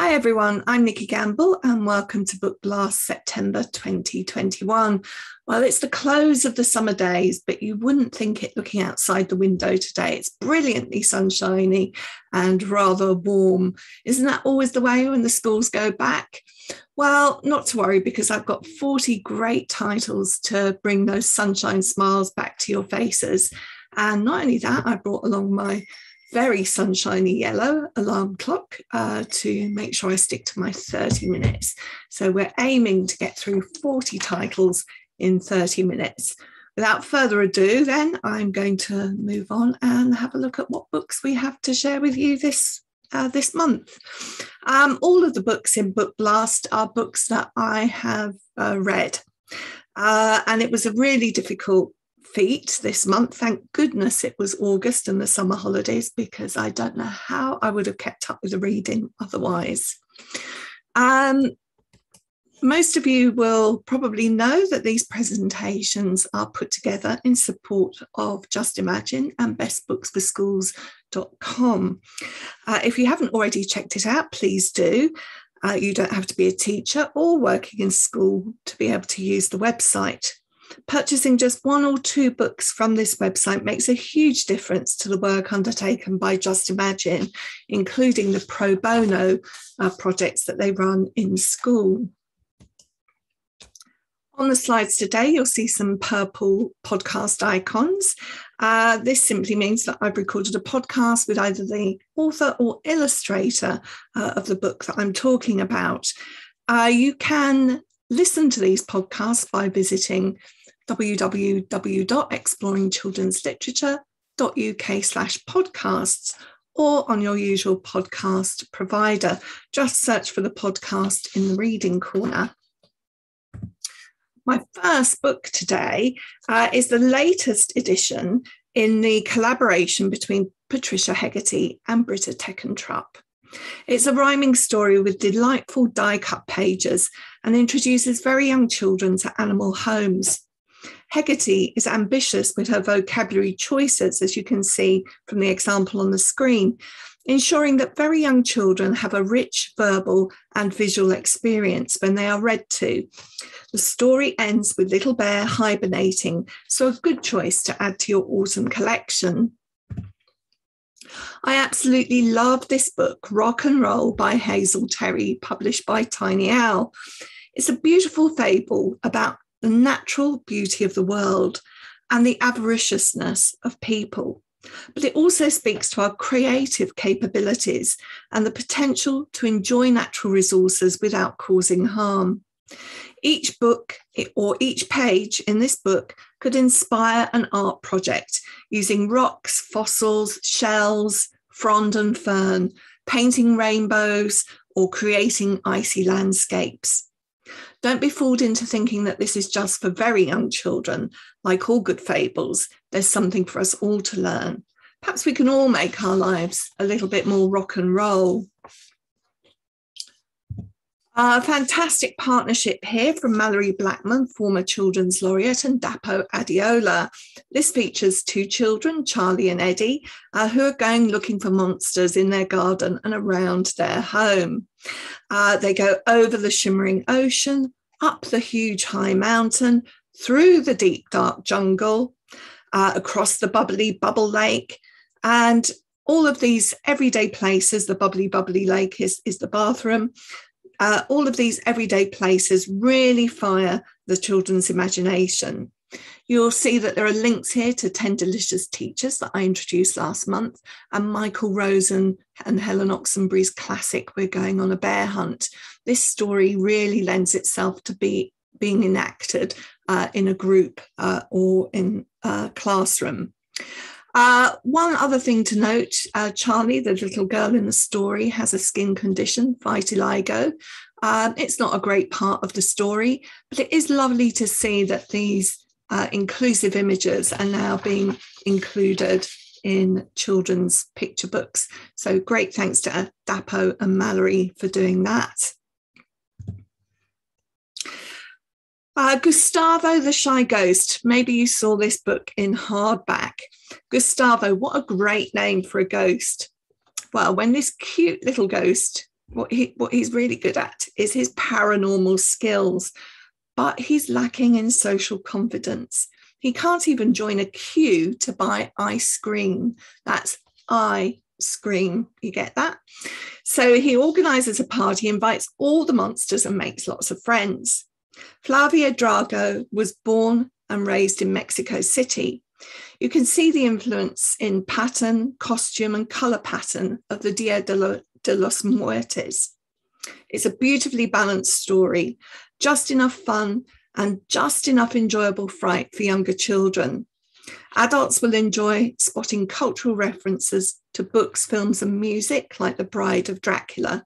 Hi everyone, I'm Nikki Gamble and welcome to Book Blast September 2021. Well, it's the close of the summer days, but you wouldn't think it looking outside the window today. It's brilliantly sunshiny and rather warm. Isn't that always the way when the schools go back? Well, not to worry, because I've got 40 great titles to bring those sunshine smiles back to your faces. And not only that, I brought along my very sunshiny yellow alarm clock to make sure I stick to my 30 minutes. So we're aiming to get through 40 titles in 30 minutes. Without further ado, then I'm going to move on and have a look at what books we have to share with you this month. All of the books in Book Blast are books that I have read. And it was a really difficult feat this month. Thank goodness it was August and the summer holidays, because I don't know how I would have kept up with the reading otherwise. Most of you will probably know that these presentations are put together in support of Just Imagine and bestbooksforschools.com. If you haven't already checked it out, please do. You don't have to be a teacher or working in school to be able to use the website. Purchasing just one or two books from this website makes a huge difference to the work undertaken by Just Imagine, including the pro bono projects that they run in school. On the slides today, you'll see some purple podcast icons. This simply means that I've recorded a podcast with either the author or illustrator of the book that I'm talking about. You can listen to these podcasts by visiting www.exploringchildrensliterature.uk/podcasts or on your usual podcast provider. Just search for the podcast in the reading corner. My first book today is the latest edition in the collaboration between Patricia Hegarty and Britta Teckentrup. It's a rhyming story with delightful die-cut pages and introduces very young children to animal homes. Hegarty is ambitious with her vocabulary choices, as you can see from the example on the screen, ensuring that very young children have a rich verbal and visual experience when they are read to. The story ends with Little Bear hibernating, so a good choice to add to your autumn collection. I absolutely love this book, Rock and Roll by Hazel Terry, published by Tiny Owl. It's a beautiful fable about the natural beauty of the world and the avariciousness of people. But it also speaks to our creative capabilities and the potential to enjoy natural resources without causing harm. Each book or each page in this book could inspire an art project using rocks, fossils, shells, frond and fern, painting rainbows, or creating icy landscapes. Don't be fooled into thinking that this is just for very young children. Like all good fables, there's something for us all to learn. Perhaps we can all make our lives a little bit more rock and roll. A fantastic partnership here from Mallory Blackman, former Children's Laureate, and Dapo Adiola. This features two children, Charlie and Eddie, who are going looking for monsters in their garden and around their home. They go over the shimmering ocean, up the huge high mountain, through the deep dark jungle, across the bubbly bubble lake, and all of these everyday places. The bubbly lake is the bathroom. All of these everyday places really fire the children's imagination. You'll see that there are links here to 10 Delicious Teachers that I introduced last month, and Michael Rosen and Helen Oxenbury's classic, We're Going on a Bear Hunt. This story really lends itself to being enacted in a group or in a classroom. One other thing to note, Charlie, the little girl in the story, has a skin condition, vitiligo. It's not a great part of the story, but it is lovely to see that these inclusive images are now being included in children's picture books. So great thanks to Dapo and Mallory for doing that. Gustavo the Shy Ghost. Maybe you saw this book in hardback. Gustavo, what a great name for a ghost. Well, when this cute little ghost What he's really good at is his paranormal skills, but he's lacking in social confidence. He can't even join a queue to buy ice cream. That's I scream. You get that? So he organizes a party, invites all the monsters and makes lots of friends. Flavia Drago was born and raised in Mexico City. You can see the influence in pattern, costume, and color pattern of the Dia de los Muertes. It's a beautifully balanced story, just enough fun and just enough enjoyable fright for younger children. Adults will enjoy spotting cultural references to books, films, and music, like The Bride of Dracula.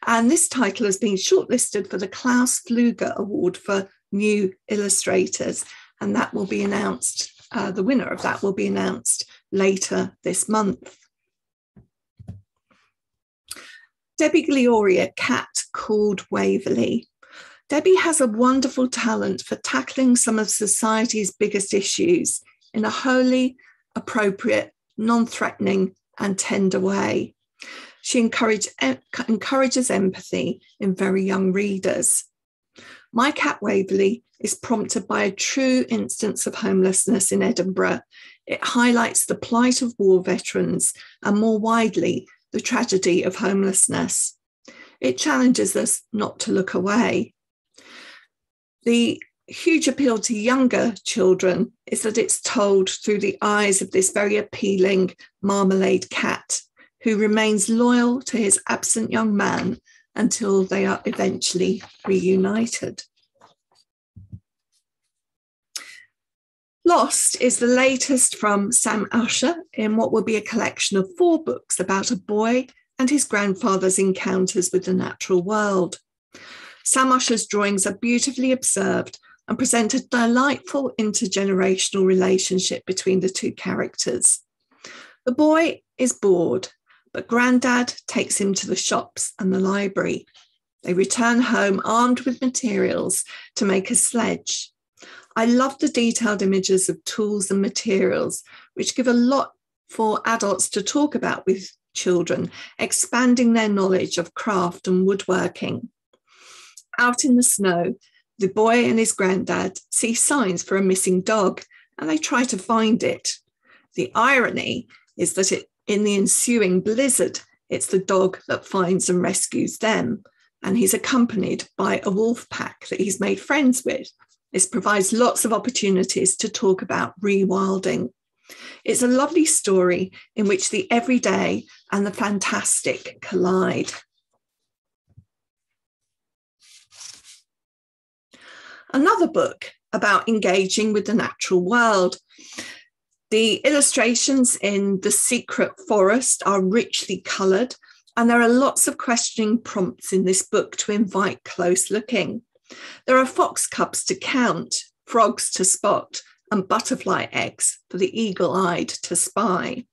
And this title has been shortlisted for the Klaus Pfluger Award for New Illustrators, and that will be announced. The winner of that will be announced later this month. Debbie Gloria Cat Waverly. Debbie has a wonderful talent for tackling some of society's biggest issues in a wholly appropriate, non-threatening and tender way. She encourages empathy in very young readers. My Cat Waverly is prompted by a true instance of homelessness in Edinburgh. It highlights the plight of war veterans and, more widely, the tragedy of homelessness. It challenges us not to look away. The huge appeal to younger children is that it's told through the eyes of this very appealing marmalade cat who remains loyal to his absent young man until they are eventually reunited. Lost is the latest from Sam Usher in what will be a collection of 4 books about a boy and his grandfather's encounters with the natural world. Sam Usher's drawings are beautifully observed and present a delightful intergenerational relationship between the 2 characters. The boy is bored, but Grandad takes him to the shops and the library. They return home armed with materials to make a sledge. I love the detailed images of tools and materials, which give a lot for adults to talk about with children, expanding their knowledge of craft and woodworking. Out in the snow, the boy and his granddad see signs for a missing dog, and they try to find it. The irony is that in the ensuing blizzard, it's the dog that finds and rescues them, and he's accompanied by a wolf pack that he's made friends with. This provides lots of opportunities to talk about rewilding. It's a lovely story in which the everyday and the fantastic collide. Another book about engaging with the natural world. The illustrations in The Secret Forest are richly coloured, and there are lots of questioning prompts in this book to invite close looking. There are fox cubs to count, frogs to spot, and butterfly eggs for the eagle-eyed to spy.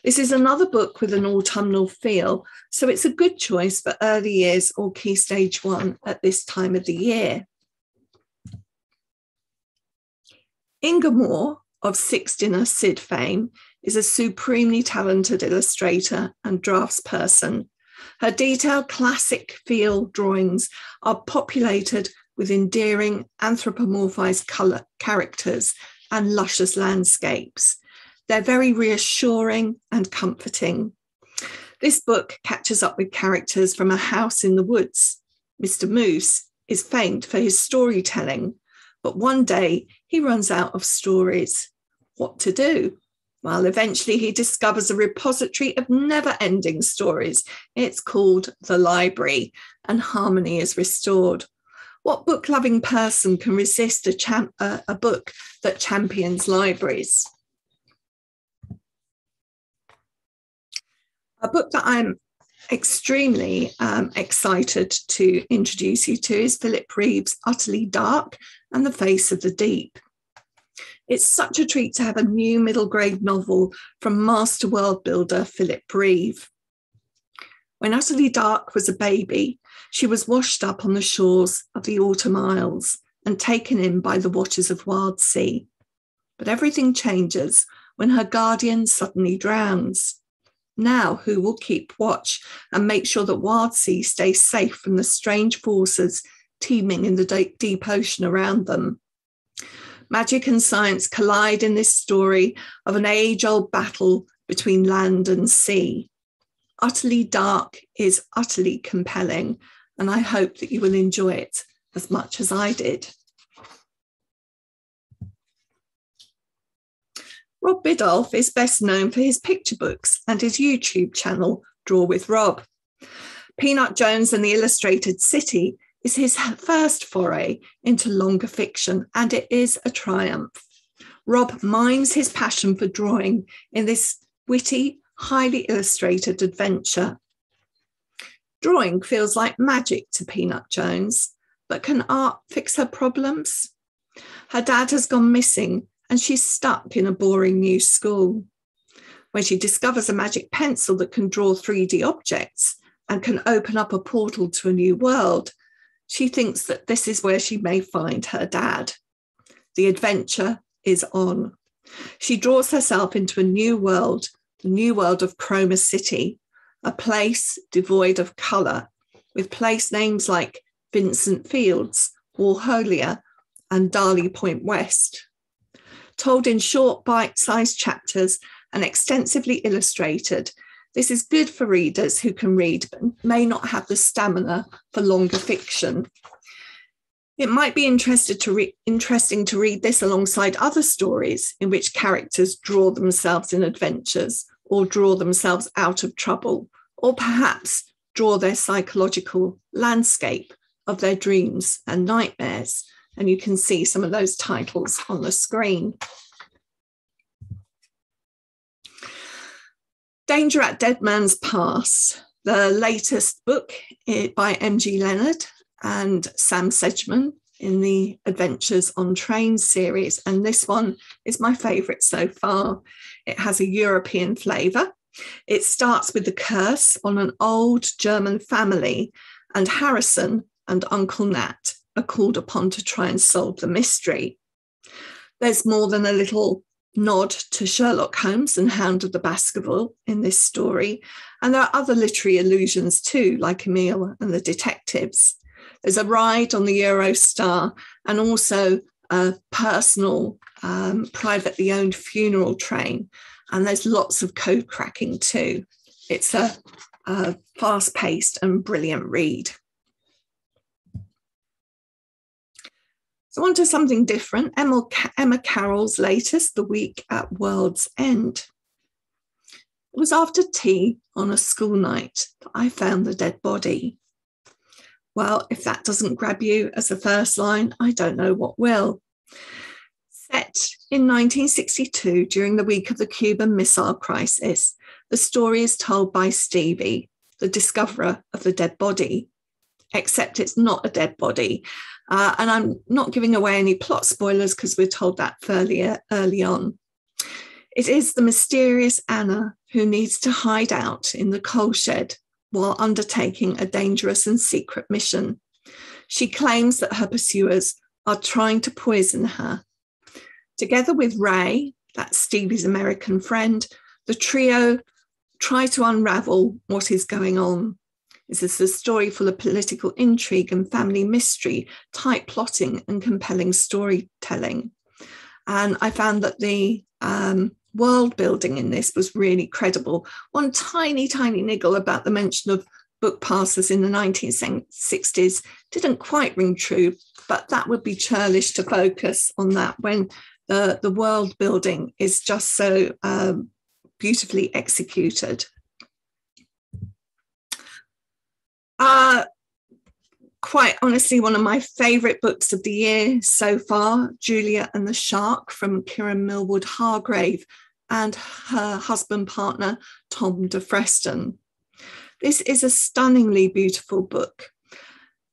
This is another book with an autumnal feel, so it's a good choice for early years or Key Stage 1 at this time of the year. Inga Moore of Six Dinner Sid fame is a supremely talented illustrator and draftsperson. Her detailed classic feel drawings are populated with endearing anthropomorphized colour characters and luscious landscapes. They're very reassuring and comforting. This book catches up with characters from A House in the Woods. Mr. Moose is famed for his storytelling, but one day he runs out of stories. What to do? Well, eventually he discovers a repository of never-ending stories. It's called The Library, and harmony is restored. What book-loving person can resist a book that champions libraries? A book that I'm extremely excited to introduce you to is Phillip Reeves' Utterly Dark and the Face of the Deep. It's such a treat to have a new middle grade novel from master world builder Phillip Reeves. When Utterly Dark was a baby, she was washed up on the shores of the autumn isles and taken in by the waters of Wild Sea. But everything changes when her guardian suddenly drowns. Now, who will keep watch and make sure that Wildsea stays safe from the strange forces teeming in the deep ocean around them? Magic and science collide in this story of an age-old battle between land and sea. Utterly dark is utterly compelling, and I hope that you will enjoy it as much as I did. Rob Biddulph is best known for his picture books and his YouTube channel, Draw with Rob. Peanut Jones and the Illustrated City is his first foray into longer fiction, and it is a triumph. Rob mines his passion for drawing in this witty, highly illustrated adventure. Drawing feels like magic to Peanut Jones, but can art fix her problems? Her dad has gone missing and she's stuck in a boring new school. When she discovers a magic pencil that can draw 3D objects and can open up a portal to a new world, she thinks that this is where she may find her dad. The adventure is on. She draws herself into a new world, the new world of Chroma City, a place devoid of colour, with place names like Vincent Fields, Warholia, and Darley Point West. Told in short, bite-sized chapters and extensively illustrated, this is good for readers who can read but may not have the stamina for longer fiction. It might be interesting to read this alongside other stories in which characters draw themselves in adventures or draw themselves out of trouble, or perhaps draw their psychological landscape of their dreams and nightmares. And you can see some of those titles on the screen. Danger at Dead Man's Pass, the latest book by M.G. Leonard and Sam Sedgman in the Adventures on Trains series. And this one is my favourite so far. It has a European flavour. It starts with the curse on an old German family, and Harrison and Uncle Nat are called upon to try and solve the mystery. There's more than a little nod to Sherlock Holmes and Hound of the Baskerville in this story, and there are other literary allusions too, like Emile and the Detectives. There's a ride on the Eurostar and also a personal, privately owned funeral train, and there's lots of code cracking too. It's a fast-paced and brilliant read. So on to something different, Emma Carroll's latest, The Week at World's End. It was after tea on a school night that I found the dead body. Well, if that doesn't grab you as a first line, I don't know what will. Set in 1962 during the week of the Cuban Missile Crisis, the story is told by Stevie, the discoverer of the dead body, except it's not a dead body. And I'm not giving away any plot spoilers because we're told that fairly early on. It is the mysterious Anna who needs to hide out in the coal shed while undertaking a dangerous and secret mission. She claims that her pursuers are trying to poison her. Together with Ray, that's Stevie's American friend, the trio try to unravel what is going on. This is a story full of political intrigue and family mystery, tight plotting and compelling storytelling. And I found that the world building in this was really credible. One tiny niggle about the mention of book passes in the 1960s didn't quite ring true, but that would be churlish to focus on that when the world building is just so beautifully executed. Quite honestly, one of my favourite books of the year so far, Julia and the Shark from Kieran Millwood Hargrave and her husband partner, Tom de Freston. This is a stunningly beautiful book.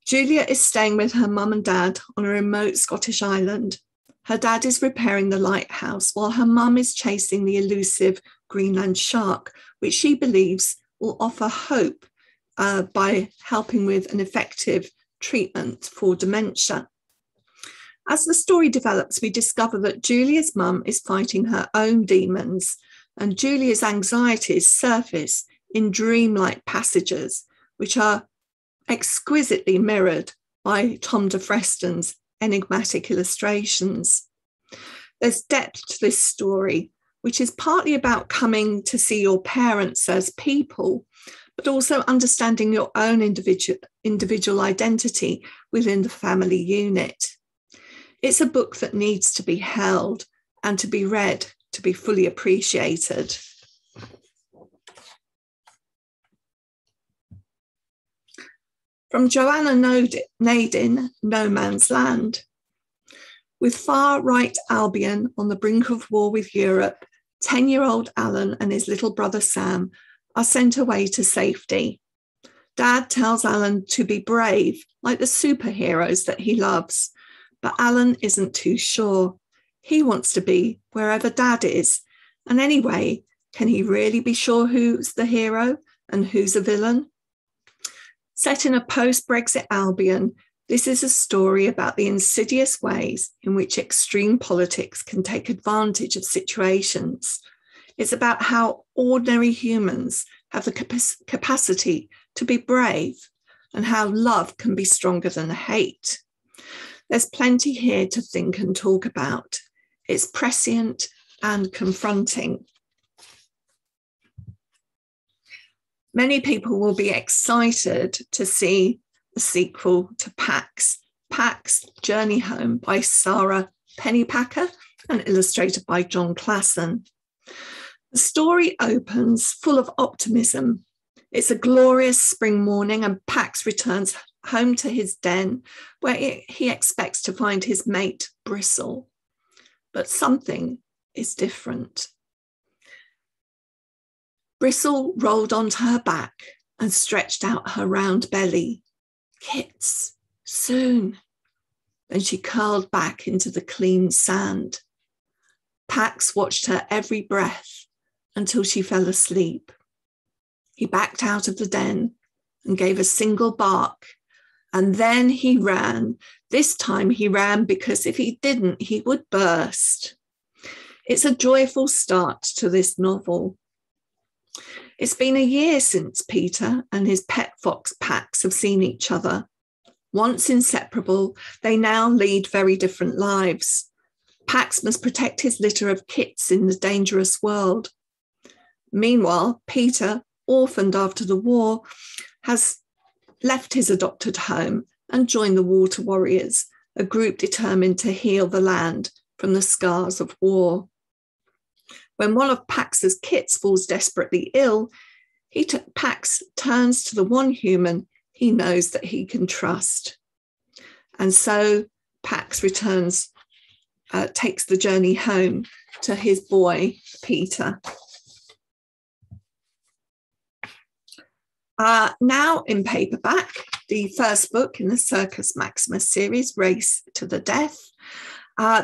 Julia is staying with her mum and dad on a remote Scottish island. Her dad is repairing the lighthouse while her mum is chasing the elusive Greenland shark, which she believes will offer hope by helping with an effective treatment for dementia. As the story develops, we discover that Julia's mum is fighting her own demons, and Julia's anxieties surface in dreamlike passages, which are exquisitely mirrored by Tom de Freston's enigmatic illustrations. There's depth to this story, which is partly about coming to see your parents as people, but also understanding your own individual identity within the family unit. It's a book that needs to be held and to be read to be fully appreciated. From Joanna Nadin, No Man's Land. With far-right Albion on the brink of war with Europe, 10-year-old Alan and his little brother Sam are sent away to safety. Dad tells Alan to be brave, like the superheroes that he loves, but Alan isn't too sure. He wants to be wherever Dad is, and anyway, can he really be sure who's the hero and who's a villain? Set in a post-Brexit Albion, this is a story about the insidious ways in which extreme politics can take advantage of situations. It's about how ordinary humans have the capacity to be brave and how love can be stronger than hate. There's plenty here to think and talk about. It's prescient and confronting. Many people will be excited to see the sequel to Pax Journey Home by Sarah Pennypacker and illustrated by John Classon. The story opens full of optimism. It's a glorious spring morning and Pax returns home to his den where he expects to find his mate Bristle. But something is different. Bristle rolled onto her back and stretched out her round belly. Kits, soon. Then she curled back into the clean sand. Pax watched her every breath until she fell asleep. He backed out of the den and gave a single bark, and then he ran. This time he ran because if he didn't, he would burst. It's a joyful start to this novel. It's been a year since Peter and his pet fox Pax have seen each other. Once inseparable, they now lead very different lives. Pax must protect his litter of kits in the dangerous world. Meanwhile, Peter, orphaned after the war, has left his adopted home and joined the Water Warriors, a group determined to heal the land from the scars of war. When one of Pax's kits falls desperately ill, Pax turns to the one human he knows that he can trust. And so Pax returns, takes the journey home to his boy, Peter. Now in paperback, the first book in the Circus Maximus series, Race to the Death.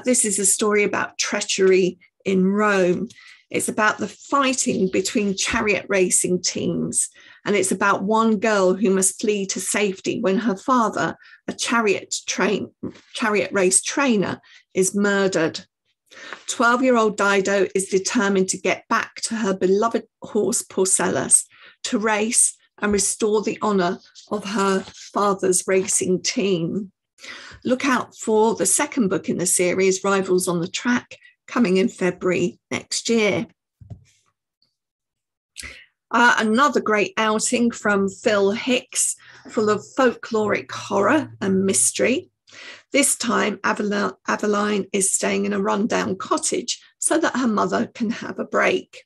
This is a story about treachery in Rome. It's about the fighting between chariot racing teams, and it's about one girl who must flee to safety when her father, a chariot race trainer, is murdered. 12-year-old Dido is determined to get back to her beloved horse Porcellus to race and restore the honour of her father's racing team. Look out for the second book in the series, Rivals on the Track, coming in February next year. Another great outing from Phil Hicks, full of folkloric horror and mystery. This time, Aveline is staying in a rundown cottage so that her mother can have a break.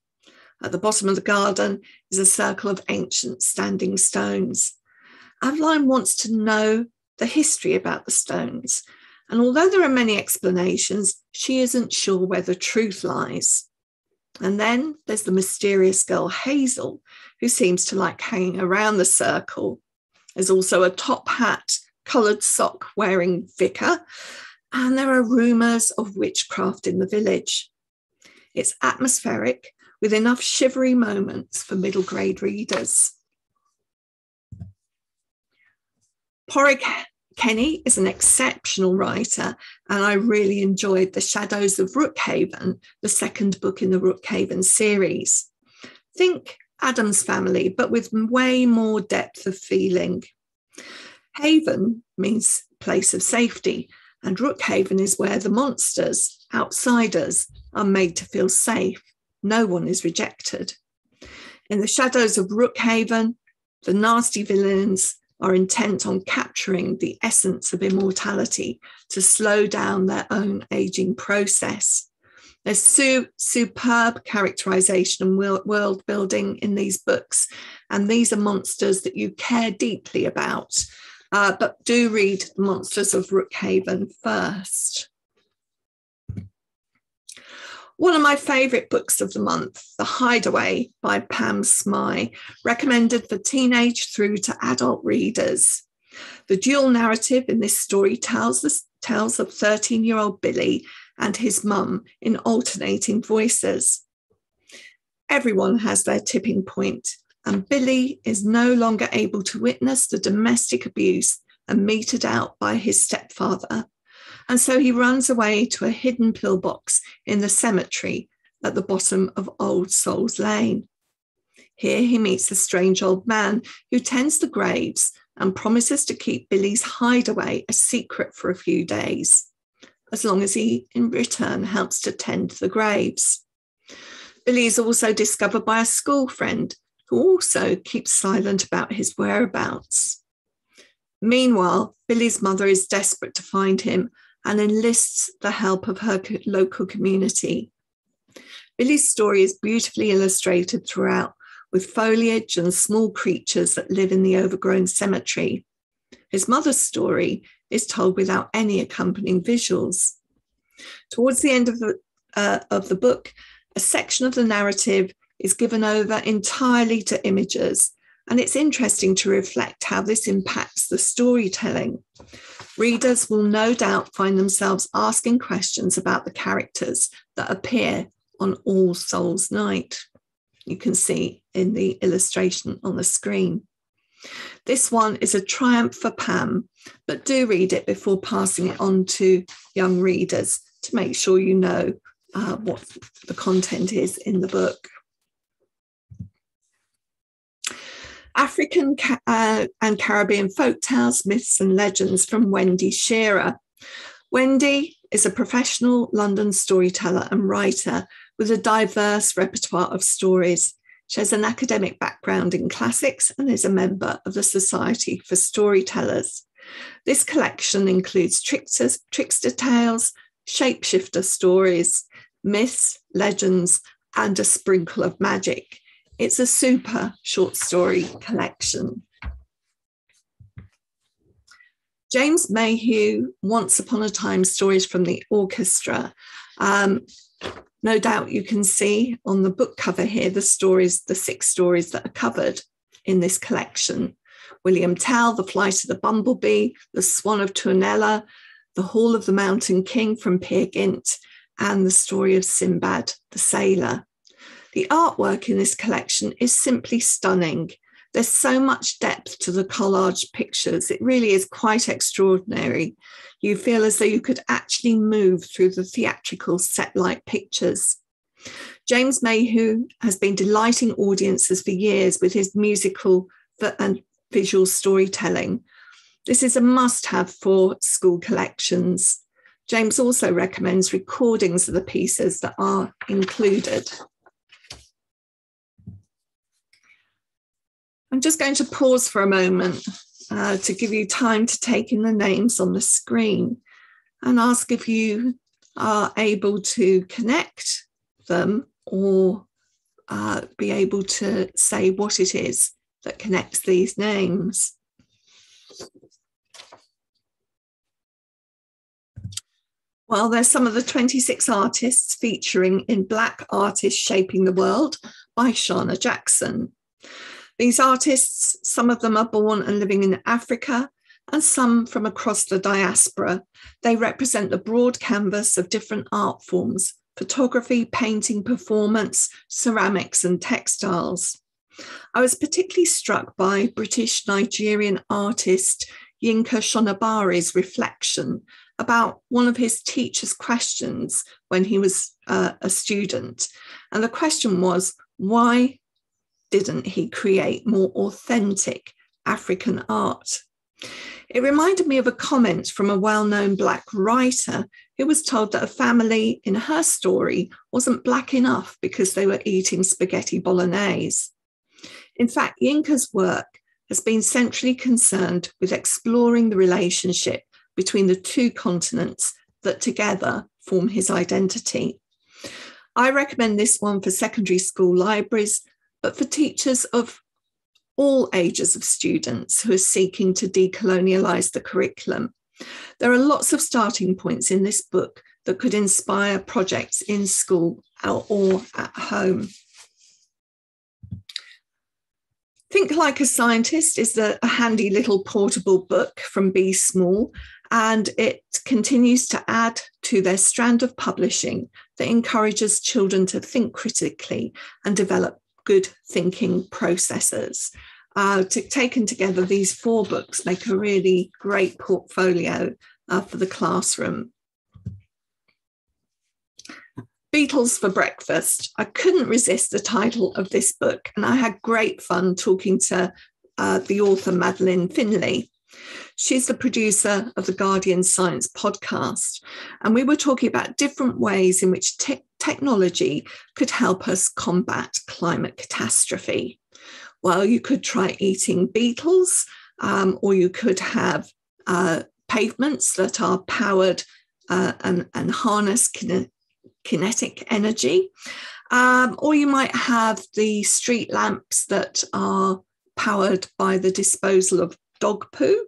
At the bottom of the garden is a circle of ancient standing stones. Aveline wants to know the history about the stones, and although there are many explanations, she isn't sure where the truth lies. And then there's the mysterious girl Hazel, who seems to like hanging around the circle. There's also a top hat, coloured sock wearing vicar, and there are rumours of witchcraft in the village. It's atmospheric, with enough shivery moments for middle grade readers. Porrick Kenny is an exceptional writer, and I really enjoyed The Shadows of Rookhaven, the second book in the Rookhaven series. Think Addams Family, but with way more depth of feeling. Haven means place of safety, and Rookhaven is where the monsters, outsiders, are made to feel safe. No one is rejected. In The Shadows of Rookhaven, the nasty villains are intent on capturing the essence of immortality to slow down their own aging process. There's superb characterization and world building in these books, and these are monsters that you care deeply about. But do read The Monsters of Rookhaven first. One of my favourite books of the month, The Hideaway by Pam Smai, recommended for teenage through to adult readers. The dual narrative in this story tells of 13-year-old Billy and his mum in alternating voices. Everyone has their tipping point, and Billy is no longer able to witness the domestic abuse and meted out by his stepfather. And so he runs away to a hidden pillbox in the cemetery at the bottom of Old Souls Lane. Here he meets a strange old man who tends the graves and promises to keep Billy's hideaway a secret for a few days, as long as he, in return, helps to tend the graves. Billy is also discovered by a school friend who also keeps silent about his whereabouts. Meanwhile, Billy's mother is desperate to find him and enlists the help of her local community. Billy's story is beautifully illustrated throughout, with foliage and small creatures that live in the overgrown cemetery. His mother's story is told without any accompanying visuals. Towards the end of the book, a section of the narrative is given over entirely to images, and it's interesting to reflect how this impacts the storytelling. Readers will no doubt find themselves asking questions about the characters that appear on All Souls Night. You can see in the illustration on the screen. This one is a triumph for Pam, but do read it before passing it on to young readers to make sure you know what the content is in the book. African and Caribbean Folktales, Myths and Legends from Wendy Shearer. Wendy is a professional London storyteller and writer with a diverse repertoire of stories. She has an academic background in classics and is a member of the Society for Storytellers. This collection includes trickster tales, shapeshifter stories, myths, legends, and a sprinkle of magic. It's a super short story collection. James Mayhew, Once Upon a Time Stories from the Orchestra. No doubt you can see on the book cover here the 6 stories that are covered in this collection. William Tell, The Flight of the Bumblebee, The Swan of Tuonela, The Hall of the Mountain King from Peer Gynt, and the story of Sinbad the Sailor. The artwork in this collection is simply stunning. There's so much depth to the collage pictures. It really is quite extraordinary. You feel as though you could actually move through the theatrical set-like pictures. James Mayhew has been delighting audiences for years with his musical and visual storytelling. This is a must-have for school collections. James also recommends recordings of the pieces that are included. I'm just going to pause for a moment to give you time to take in the names on the screen and ask if you are able to connect them or be able to say what it is that connects these names. Well, there's some of the 26 artists featuring in Black Artists Shaping the World by Shauna Jackson. These artists, some of them are born and living in Africa and some from across the diaspora. They represent the broad canvas of different art forms: photography, painting, performance, ceramics and textiles. I was particularly struck by British Nigerian artist Yinka Shonabari's reflection about one of his teacher's questions when he was a student. And the question was, why didn't he create more authentic African art? It reminded me of a comment from a well-known Black writer who was told that a family in her story wasn't Black enough because they were eating spaghetti bolognese. In fact, Yinka's work has been centrally concerned with exploring the relationship between the two continents that together form his identity. I recommend this one for secondary school libraries, but for teachers of all ages of students who are seeking to decolonialise the curriculum. There are lots of starting points in this book that could inspire projects in school or at home. Think Like a Scientist is a handy little portable book from Be Small, and it continues to add to their strand of publishing that encourages children to think critically and develop good thinking processes. Taken together, these 4 books make a really great portfolio for the classroom. Beetles for Breakfast. I couldn't resist the title of this book, and I had great fun talking to the author, Madeline Finlay. She's the producer of the Guardian Science podcast, and we were talking about different ways in which technology could help us combat climate catastrophe. Well, you could try eating beetles, or you could have pavements that are powered and harness kinetic energy, or you might have the street lamps that are powered by the disposal of dog poo.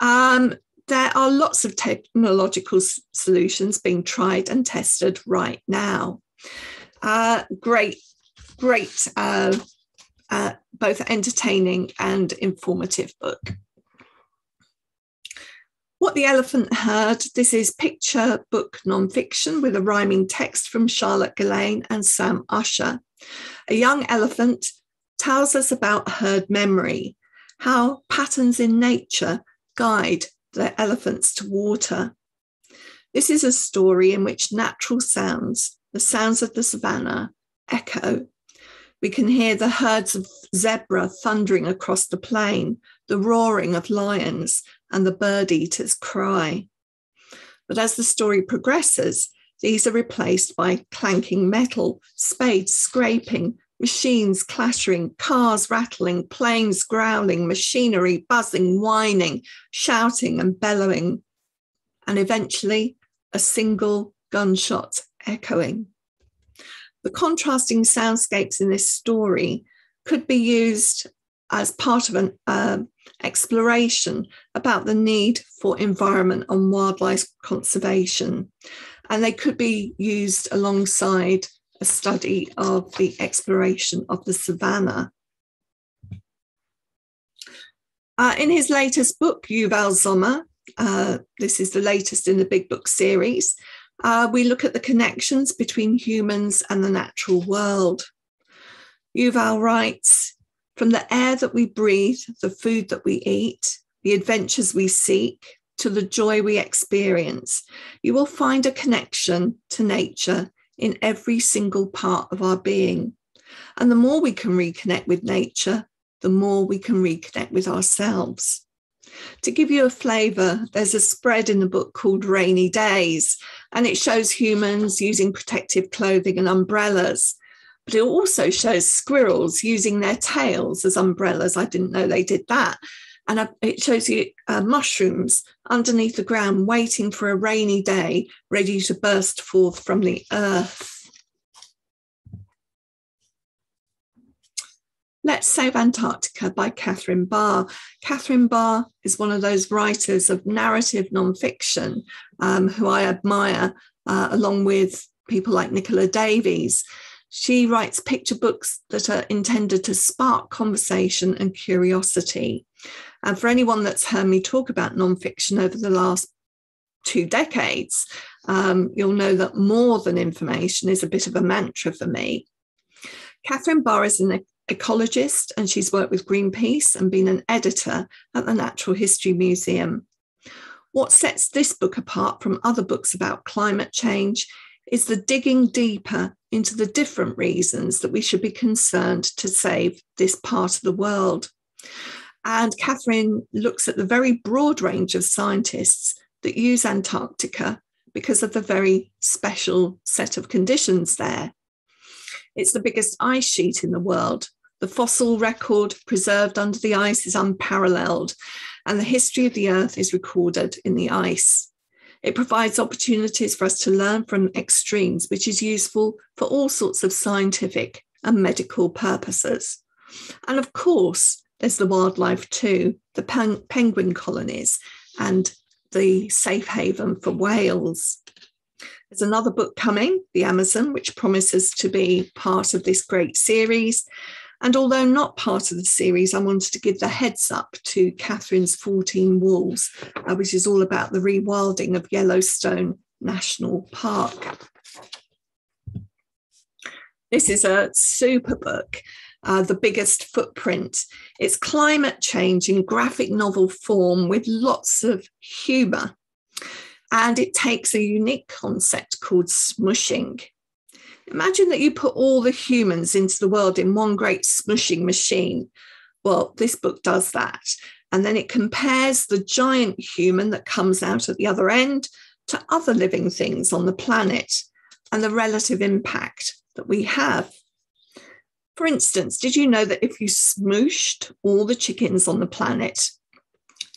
There are lots of technological solutions being tried and tested right now. Great, both entertaining and informative book. What the Elephant Heard. This is picture book nonfiction with a rhyming text from Charlotte Gillane and Sam Usher. A young elephant tells us about herd memory, how patterns in nature guide the elephants to water. This is a story in which natural sounds, the sounds of the savannah, echo. We can hear the herds of zebra thundering across the plain, the roaring of lions, and the bird eaters' cry. But as the story progresses, these are replaced by clanking metal, spades scraping, machines clattering, cars rattling, planes growling, machinery buzzing, whining, shouting and bellowing, and eventually a single gunshot echoing. The contrasting soundscapes in this story could be used as part of an exploration about the need for environment and wildlife conservation. And they could be used alongside a study of the exploration of the savannah. In his latest book, Yuval Sommer, this is the latest in the Big Book series, we look at the connections between humans and the natural world. Yuval writes, from the air that we breathe, the food that we eat, the adventures we seek, to the joy we experience, you will find a connection to nature in every single part of our being. And the more we can reconnect with nature, the more we can reconnect with ourselves. To give you a flavour, there's a spread in the book called Rainy Days, and it shows humans using protective clothing and umbrellas. But it also shows squirrels using their tails as umbrellas. I didn't know they did that. And it shows you mushrooms underneath the ground waiting for a rainy day, ready to burst forth from the earth. Let's Save Antarctica by Catherine Barr. Catherine Barr is one of those writers of narrative nonfiction who I admire, along with people like Nicola Davies. She writes picture books that are intended to spark conversation and curiosity. And for anyone that's heard me talk about nonfiction over the last 2 decades, you'll know that more than information is a bit of a mantra for me. Catherine Barr is an ecologist, and she's worked with Greenpeace and been an editor at the Natural History Museum. What sets this book apart from other books about climate change is the digging deeper into the different reasons that we should be concerned to save this part of the world. And Catherine looks at the very broad range of scientists that use Antarctica because of the very special set of conditions there. It's the biggest ice sheet in the world. The fossil record preserved under the ice is unparalleled, and the history of the Earth is recorded in the ice. It provides opportunities for us to learn from extremes, which is useful for all sorts of scientific and medical purposes. And of course, there's the wildlife too, the penguin colonies and the safe haven for whales. There's another book coming, The Amazon, which promises to be part of this great series. And although not part of the series, I wanted to give the heads up to Catherine's 14 Wolves, which is all about the rewilding of Yellowstone National Park. This is a super book, The Biggest Footprint. It's climate change in graphic novel form with lots of humour. And it takes a unique concept called smushing. Imagine that you put all the humans into the world in one great smushing machine. Well, this book does that. And then it compares the giant human that comes out at the other end to other living things on the planet and the relative impact that we have. For instance, did you know that if you smooshed all the chickens on the planet,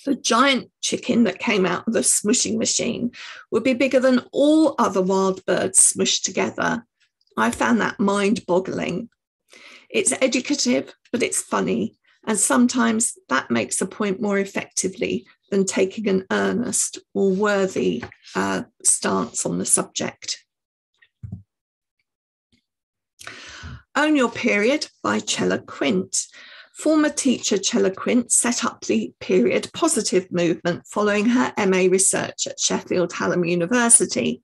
the giant chicken that came out of the smushing machine would be bigger than all other wild birds smushed together? I found that mind-boggling. It's educative, but it's funny, and sometimes that makes a point more effectively than taking an earnest or worthy stance on the subject. Own Your Period by Chella Quint. Former teacher Chella Quint set up the period positive movement following her MA research at Sheffield Hallam University.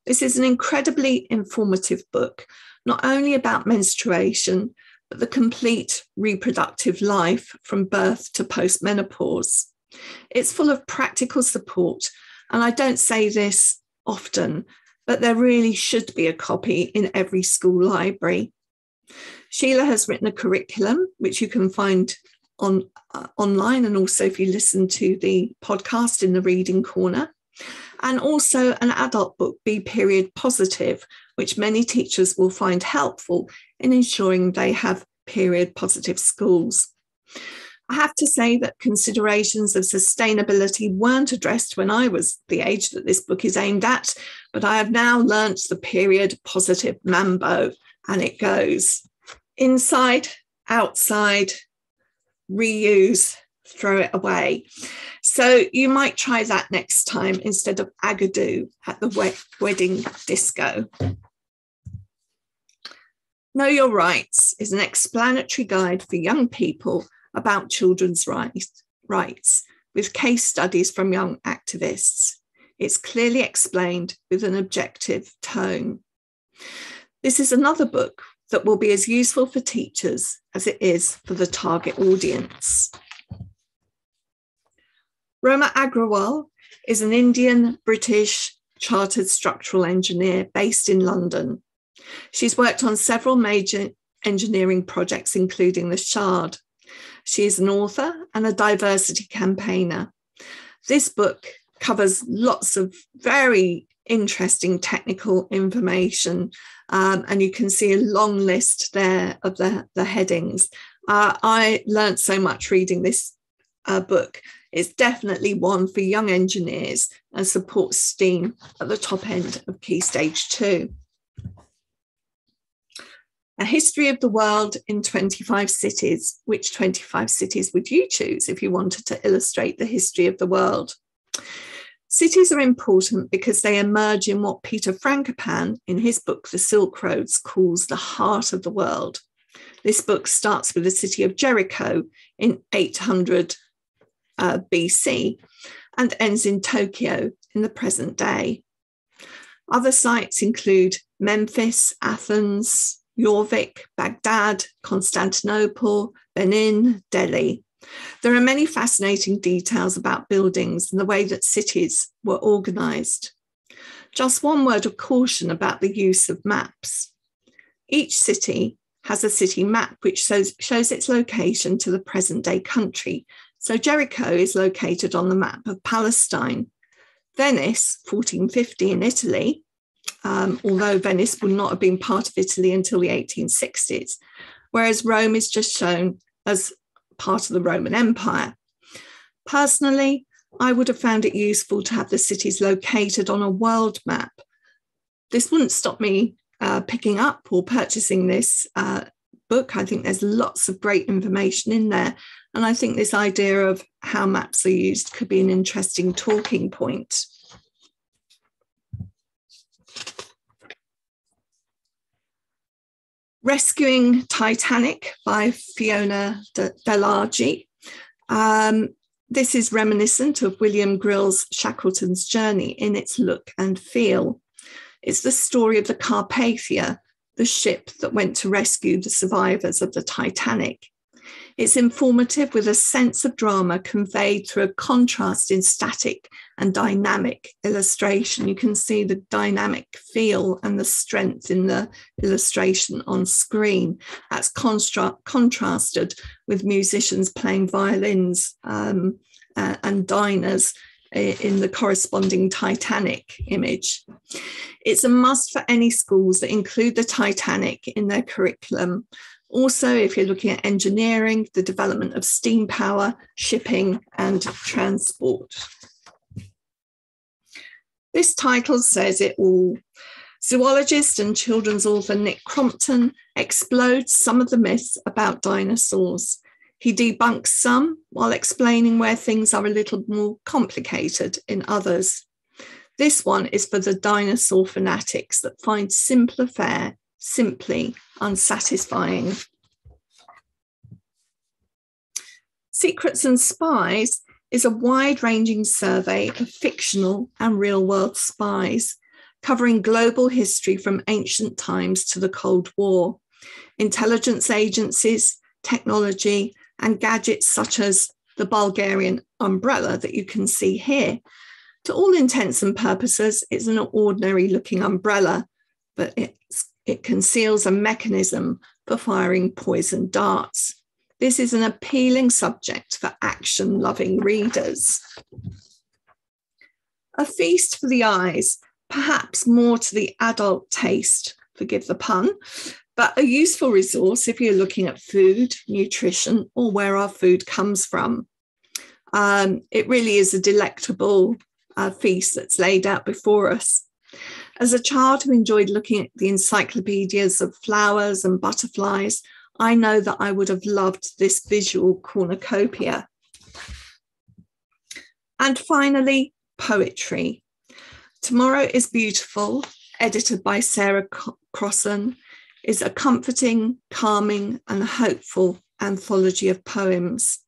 This is an incredibly informative book, not only about menstruation, but the complete reproductive life from birth to postmenopause. It's full of practical support, and I don't say this often, but there really should be a copy in every school library. Sheila has written a curriculum, which you can find online, and also if you listen to the podcast in the reading corner. And also an adult book, Be Period Positive, which many teachers will find helpful in ensuring they have period positive schools. I have to say that considerations of sustainability weren't addressed when I was the age that this book is aimed at, but I have now learnt the period positive mambo, and it goes inside, outside, reuse, throw it away. So you might try that next time instead of agadoo at the wedding disco. Know Your Rights is an explanatory guide for young people about children's rights with case studies from young activists. It's clearly explained with an objective tone. This is another book that will be as useful for teachers as it is for the target audience. Roma Agrawal is an Indian-British chartered structural engineer based in London. She's worked on several major engineering projects, including the Shard. She is an author and a diversity campaigner. This book covers lots of very interesting technical information, and you can see a long list there of the headings. I learned so much reading this book. It's definitely one for young engineers and supports STEAM at the top end of Key Stage 2. A History of the World in 25 Cities. Which 25 cities would you choose if you wanted to illustrate the history of the world? Cities are important because they emerge in what Peter Frankopan, in his book The Silk Roads, calls the heart of the world. This book starts with the city of Jericho in 800 BC and ends in Tokyo in the present day. Other sites include Memphis, Athens, Jorvik, Baghdad, Constantinople, Benin, Delhi. There are many fascinating details about buildings and the way that cities were organised. Just one word of caution about the use of maps. Each city has a city map which shows its location to the present-day country. So Jericho is located on the map of Palestine. Venice, 1450 in Italy, although Venice would not have been part of Italy until the 1860s, whereas Rome is just shown as part of the Roman Empire. Personally, I would have found it useful to have the cities located on a world map. This wouldn't stop me picking up or purchasing this book. I think there's lots of great information in there. And I think this idea of how maps are used could be an interesting talking point. Rescuing Titanic by Fiona Bellargi. This is reminiscent of William Grill's Shackleton's Journey in its look and feel. It's the story of the Carpathia, the ship that went to rescue the survivors of the Titanic. It's informative with a sense of drama conveyed through a contrast in static and dynamic illustration. You can see the dynamic feel and the strength in the illustration on screen. That's contrasted with musicians playing violins and diners in the corresponding Titanic image. It's a must for any schools that include the Titanic in their curriculum. Also, if you're looking at engineering, the development of steam power, shipping and transport. This title says it all. Zoologist and children's author Nick Crompton explodes some of the myths about dinosaurs. He debunks some while explaining where things are a little more complicated in others. This one is for the dinosaur fanatics that find simpler fare simply unsatisfying. Secrets and Spies is a wide-ranging survey of fictional and real-world spies, covering global history from ancient times to the Cold War, intelligence agencies, technology, and gadgets such as the Bulgarian umbrella that you can see here. To all intents and purposes, it's an ordinary-looking umbrella, but it conceals a mechanism for firing poison darts. This is an appealing subject for action-loving readers. A feast for the eyes, perhaps more to the adult taste, forgive the pun, but a useful resource if you're looking at food, nutrition, or where our food comes from. It really is a delectable feast that's laid out before us. As a child who enjoyed looking at the encyclopedias of flowers and butterflies, I know that I would have loved this visual cornucopia. And finally, poetry. Tomorrow is Beautiful, edited by Sarah Crossan, is a comforting, calming, and hopeful anthology of poems.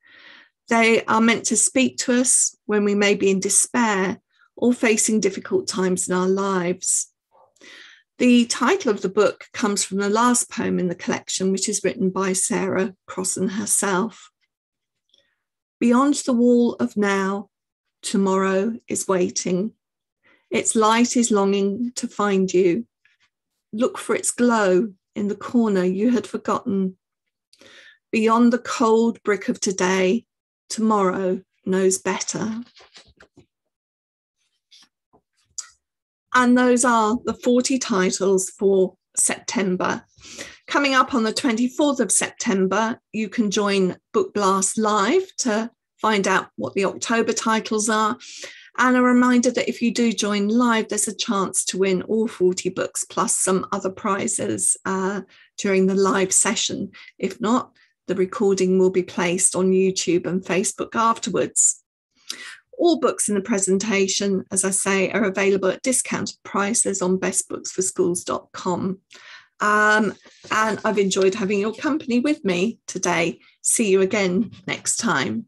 They are meant to speak to us when we may be in despair or facing difficult times in our lives. The title of the book comes from the last poem in the collection, which is written by Sarah Crossan herself. Beyond the wall of now, tomorrow is waiting. Its light is longing to find you. Look for its glow in the corner you had forgotten. Beyond the cold brick of today, tomorrow knows better. And those are the 40 titles for September. Coming up on the 24th of September, you can join Book Blast Live to find out what the October titles are. And a reminder that if you do join live, there's a chance to win all 40 books plus some other prizes during the live session. If not, the recording will be placed on YouTube and Facebook afterwards. All books in the presentation, as I say, are available at discounted prices on bestbooksforschools.com. And I've enjoyed having your company with me today. See you again next time.